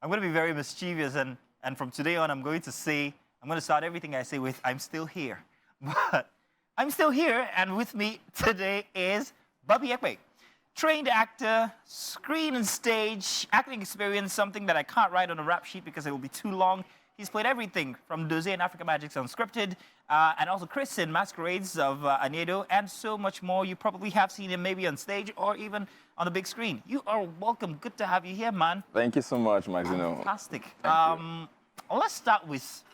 I'm going to be very mischievous, and from today on, I'm going to start everything I say with, I'm still here. But I'm still here, and with me today is Bobby Ekpe. Trained actor, screen and stage, acting experience, something that I can't write on a rap sheet because it will be too long. He's played everything from Doze in Africa Magic's Unscripted, and also Chris in Masquerades of Anedo, and so much more. You probably have seen him maybe on stage or even on the big screen. You are welcome. Good to have you here, man. Thank you so much, Maxino. Fantastic. Thank you. Let's start with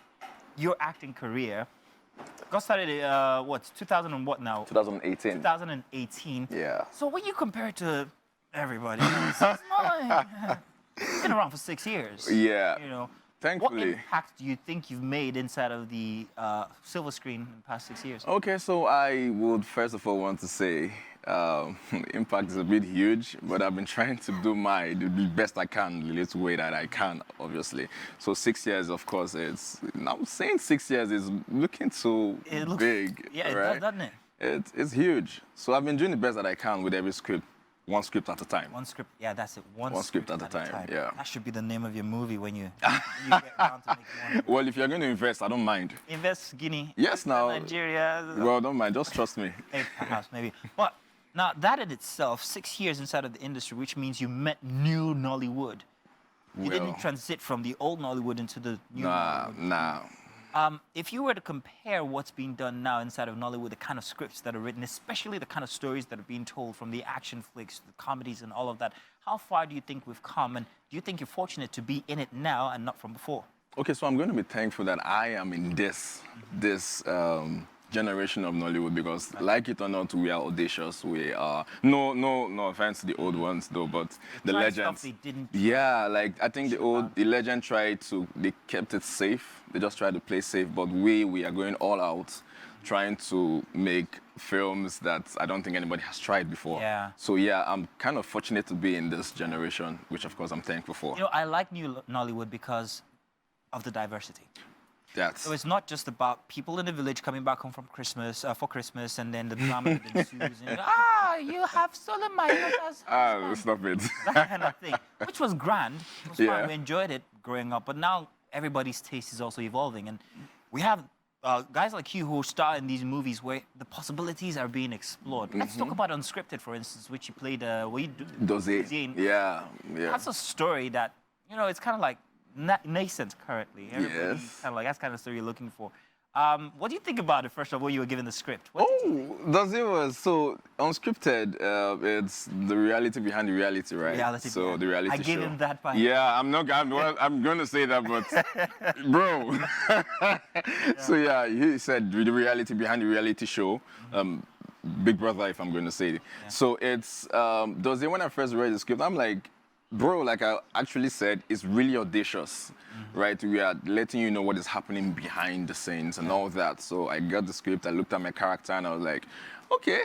your acting career. Got started, 2000 and what now? 2018. 2018. Yeah. So when you compare it to everybody else, it's not like, it's been around for 6 years. Yeah. You know. Thankfully. What impact do you think you've made inside of the silver screen in the past 6 years? Okay, so I would first of all want to say impact is a bit huge, but I've been trying to do the best I can, the little way that I can, obviously. So 6 years, of course, I'm saying 6 years is looking too big. Yeah, it right? does, doesn't it? It's huge. So I've been doing the best that I can with every script. One script at a time. One script, yeah, that's it. One script at a time, yeah. That should be the name of your movie when you get around to make one. Well, if you're going to invest, I don't mind. Invest Guinea. Yes, now. Nigeria. Well, don't mind. Just trust me. Perhaps, maybe. But now, that in itself, 6 years inside of the industry, which means you met new Nollywood. You didn't transit from the old Nollywood into the new Nollywood. Nah. If you were to compare what's being done now inside of Nollywood, the kind of scripts that are written, especially the kind of stories that are being told from the action flicks, the comedies and all of that, how far do you think we've come? And do you think you're fortunate to be in it now and not from before? Okay, so I'm going to be thankful that I am in this generation of Nollywood because, like it or not, we are audacious. We are no offense to the old ones though, but the legends. Yeah, like I think the legend they kept it safe. They just tried to play safe, but we are going all out, trying to make films that I don't think anybody has tried before. Yeah. So yeah, I'm kind of fortunate to be in this generation, which of course I'm thankful for. You know, I like new Nollywood because of the diversity. So it's not just about people in the village coming back home from Christmas, for Christmas, and then the drama that ensues. And, you have stolen my daughter's stop it. That kind of thing, which was grand. It was fun. We enjoyed it growing up. But now everybody's taste is also evolving. And we have guys like you who star in these movies where the possibilities are being explored. Let's talk about Unscripted, for instance, which you played, Doze. Yeah. That's a story that, you know, it's kind of like nascent currently. Everybody's kind of like, that's kind of story you're looking for. What do you think about it, first of all, when you were given the script? Doze was so Unscripted. It's the reality behind the reality, right? The reality show. I gave him that part. Yeah, I'm going to say that, but bro. So yeah, he said the reality behind the reality show. Big Brother, if I'm going to say it. Yeah. So it's Doze. When I first read the script, I'm like, bro, like I actually said, it's really audacious, right? We are letting you know what is happening behind the scenes and all that. So I got the script, I looked at my character, and I was like, okay,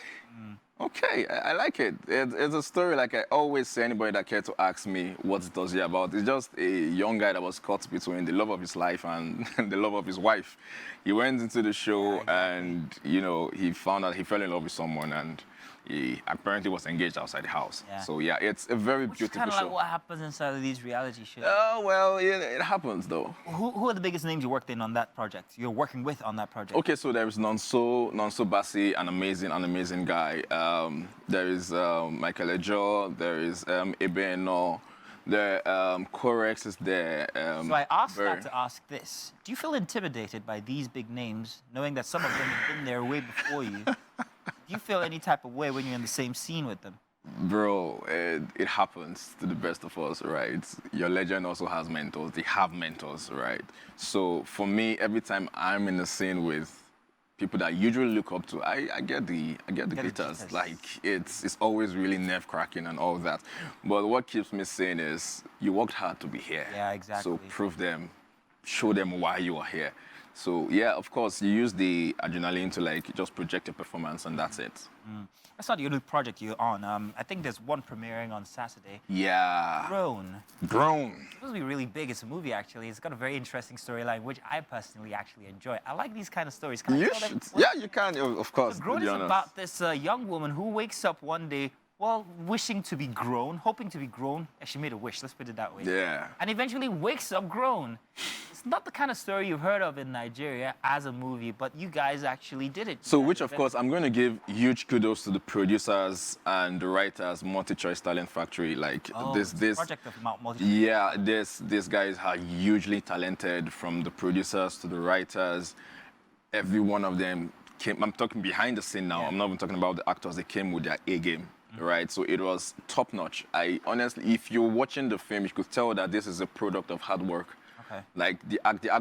I like it. It's a story like I always say, anybody that cares to ask me what's Doze about. It's just a young guy that was caught between the love of his life and the love of his wife. He went into the show and, you know, he found out he fell in love with someone and he apparently was engaged outside the house. Yeah. So yeah, it's a very beautiful show. It's kind of like what happens inside of these reality shows. Oh, well, yeah, it happens though. Who are the biggest names you worked in on that project? You're working with on that project? Okay, so there is Nonso Bassi, an amazing guy. There is Michael Ejo, there is Ekpe No. The Corex is there. So I asked that to ask this. Do you feel intimidated by these big names, knowing that some of them have been there way before you? Do you feel any type of way when you're in the same scene with them? Bro, it happens to the best of us, right? Your legend also has mentors. They have mentors, right? So for me, every time I'm in the scene with people that I usually look up to, I get the glitters. Like it's always really nerve cracking and all that. But what keeps me sane is you worked hard to be here. Yeah, exactly. So prove them, show them why you are here. So yeah, of course, you use the adrenaline to like just project your performance, and that's it. That's not the only project you're on. I think there's one premiering on Saturday. Yeah. Grown. It's supposed to be really big. It's a movie, actually. It's got a very interesting storyline, which I personally actually enjoy. I like these kind of stories. Can you should. Yeah, you can, of course. Grown is about this young woman who wakes up one day well, wishing to be grown, hoping to be grown. She made a wish, let's put it that way. Yeah. And eventually wakes up grown. It's not the kind of story you've heard of in Nigeria as a movie, but you guys actually did it. So, which of course, I'm going to give huge kudos to the producers and the writers, Multi-Choice Talent Factory. Like this project of multi. Yeah, these guys are hugely talented, from the producers to the writers. Every one of them came. I'm talking behind the scene now. Yeah. I'm not even talking about the actors. They came with their A game. Right, so it was top notch. I honestly, if you're watching the film, you could tell that this is a product of hard work. Okay. Like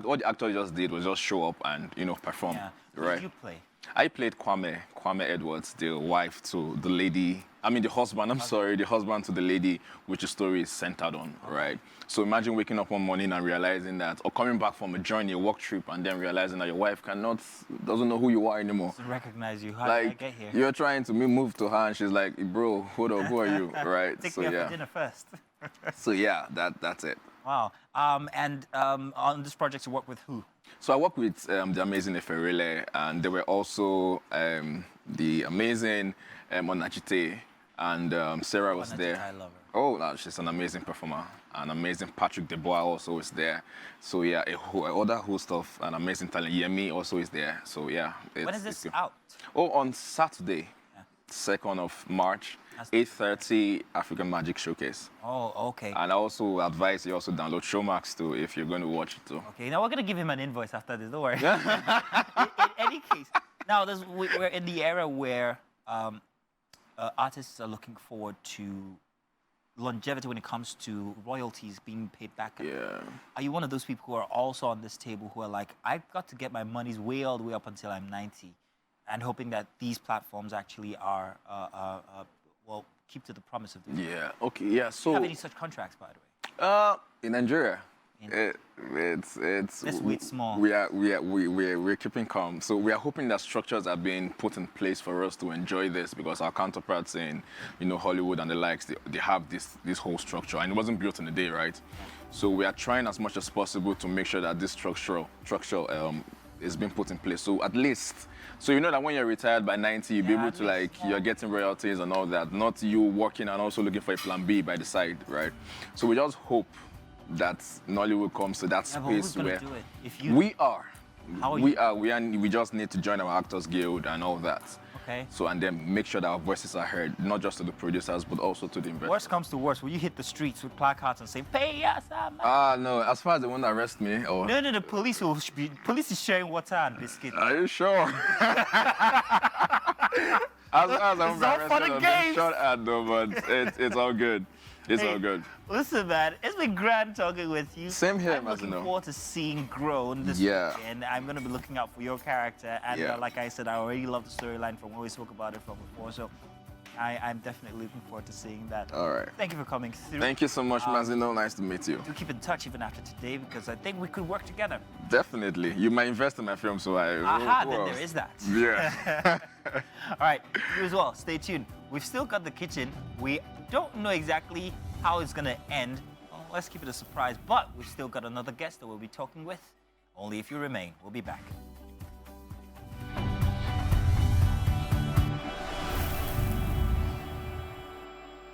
all the actor just did was just show up and perform. Yeah. Who Right. did you play? I played Kwame Edwards, the wife to the lady. I mean, the husband. I'm sorry, the husband to the lady, which the story is centered on. Right. So imagine waking up one morning and realizing that, or coming back from a journey, a work trip, and then realizing that your wife doesn't know who you are anymore. Doesn't recognize you. How did I Like, get here? you're trying to move to her, and she's like, "Bro, hold up, who are you?" Right. Take So me out yeah. for dinner first. So yeah, that's it. Wow. On this project, you work with who? So I work with the amazing Eferele, and there were also the amazing Onachite, and Sarah was there. I love her. Oh, no, she's an amazing performer. An amazing Patrick Debois also is there. So yeah, other host of an amazing talent. Yemi also is there. So yeah. When is this good. out? Oh, on Saturday, 2nd of March, 8:30 African Magic Showcase. Oh, okay. And I also advise you also download Showmax too if you're going to watch it too. Okay, now we're going to give him an invoice after this, don't worry. in any case, now we're in the era where artists are looking forward to longevity when it comes to royalties being paid back. Yeah. Are you one of those people who are also on this table who are like, I've got to get my monies way all the way up until I'm 90, and hoping that these platforms actually are, well, keep to the promise of this? Yeah. Okay. Yeah. So. Do you have any such contracts, by the way? In Nigeria, Let's wait small. We're keeping calm. So we are hoping that structures are being put in place for us to enjoy this, because our counterparts in Hollywood and the likes, they have this whole structure, and it wasn't built in a day, right? So we are trying as much as possible to make sure that this structure is being put in place. So at least, so you know that when you're retired by 90, you'll be able to you're getting royalties and all that, not you working and also looking for a plan B by the side, right? So we just hope that Nollywood comes to that space where do it? If you, we are. How are We just need to join our Actors Guild and all that. Okay. So, and then make sure that our voices are heard, not just to the producers, but also to the investors. Worst comes to worst, will you hit the streets with placards and say, pay us? No, as far as they want to arrest me, or... No, the police is sharing water and biscuit. Are you sure? as I'm It's all for the games. But it's all good. It's all good. Listen, man, it's been grand talking with you. Same here, I'm looking Mazino. forward to seeing Grown this weekend. I'm going to be looking out for your character. And like I said, I already love the storyline from when we spoke about it from before. So I'm definitely looking forward to seeing that. All right. Thank you for coming through. Thank you so much, Mazino. Nice to meet you. Do keep in touch even after today, because I think we could work together. Definitely. You might invest in my film, so I... Then there is that. Yeah. All right, you as well. Stay tuned. We've still got the kitchen. We don't know exactly how it's going to end. Well, let's keep it a surprise, but we've still got another guest that we'll be talking with. Only if you remain. We'll be back.